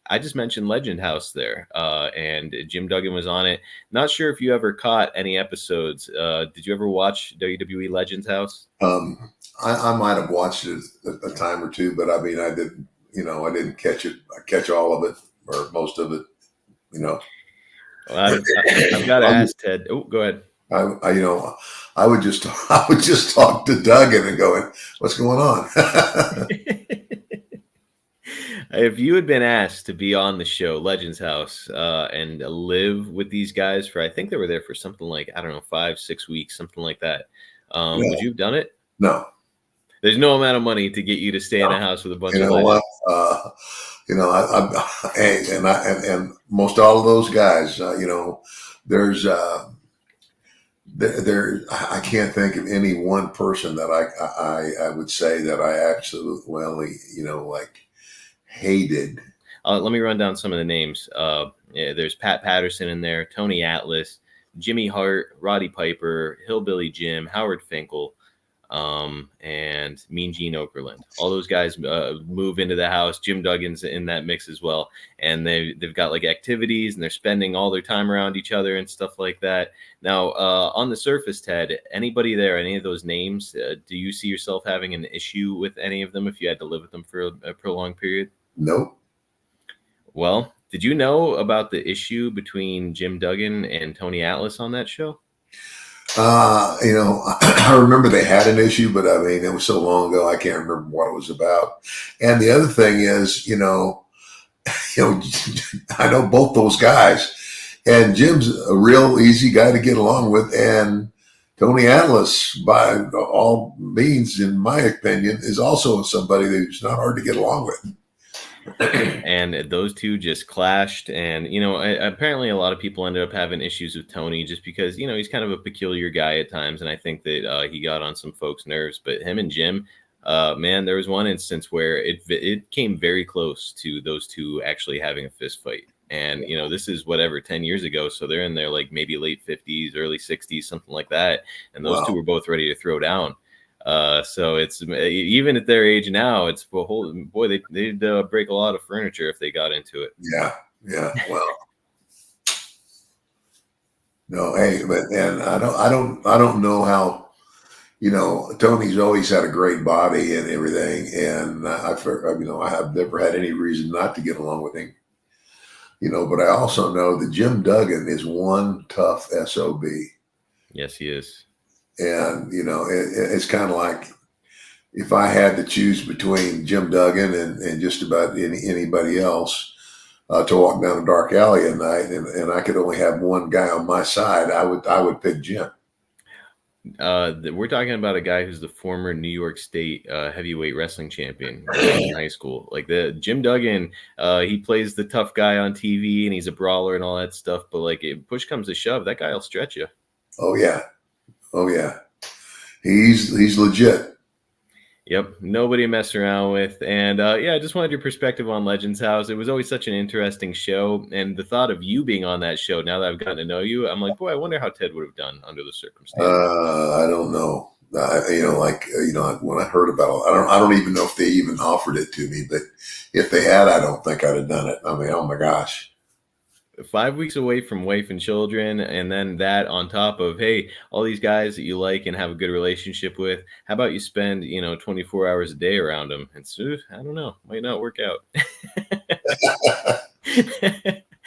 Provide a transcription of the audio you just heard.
I just mentioned Legend House there, and Jim Duggan was on it. Not sure if you ever caught any episodes. Did you ever watch WWE Legends House? I might have watched it a time or two, but I mean, I didn't, I didn't catch it. I catch all of it or most of it, you know. Well, I've got to ask Ted. Oh, go ahead. I would just talk to Duggan and go, "What's going on?" If you had been asked to be on the show Legends House and live with these guys for, I think they were there for something like, I don't know, 5-6 weeks, something like that. Would you have done it? No. There's no amount of money to get you to stay in a house with a bunch of legends. And most all of those guys, there's there. I can't think of any one person that I would say that I absolutely, hated. Let me run down some of the names. There's Pat Patterson in there, Tony Atlas, Jimmy Hart, Roddy Piper, Hillbilly Jim, Howard Finkel, and Mean Gene Okerlund. All those guys move into the house. Jim Duggan's in that mix as well, and they've got like activities, and they're spending all their time around each other and stuff like that. Now, on the surface, Ted, anybody there, any of those names, do you see yourself having an issue with any of them if you had to live with them for a prolonged period? Nope. Well, did you know about the issue between Jim Duggan and Tony Atlas on that show? I remember they had an issue, but I mean, it was so long ago, I can't remember what it was about. And the other thing is, I know both those guys, and Jim's a real easy guy to get along with, and Tony Atlas, by all means, in my opinion, is also somebody who's not hard to get along with. And those two just clashed, and apparently a lot of people ended up having issues with Tony just because he's kind of a peculiar guy at times, and I think that he got on some folks' nerves. But him and Jim, man, there was one instance where it came very close to those two actually having a fist fight, and this is 10 years ago, so they're in their like maybe late 50s, early 60s, something like that, and those two were both ready to throw down. So it's even at their age now, it's they'd break a lot of furniture if they got into it. Yeah. Well, no, hey, and I don't know how. Tony's always had a great body and everything, and I have never had any reason not to get along with him. But I also know that Jim Duggan is one tough SOB. Yes, he is. And, it's kind of like if I had to choose between Jim Duggan and just about anybody else to walk down a dark alley at night, and I could only have one guy on my side, I would pick Jim. We're talking about a guy who's the former New York State heavyweight wrestling champion in high school. Like the Jim Duggan, he plays the tough guy on TV, and he's a brawler and all that stuff. But like, if push comes to shove, that guy will stretch you. Oh yeah, he's legit. Yep, nobody to mess around with. And I just wanted your perspective on Legends House. It was always such an interesting show, and the thought of you being on that show, now that I've gotten to know you, I'm like, boy, I wonder how Ted would have done under the circumstances. I don't know. When I heard about it, I don't even know if they even offered it to me, but if they had, I don't think I'd have done it. I mean, oh my gosh. 5 weeks away from wife and children, and then that on top of, hey, all these guys that you like and have a good relationship with, how about you spend 24 hours a day around them? It's I don't know, might not work out.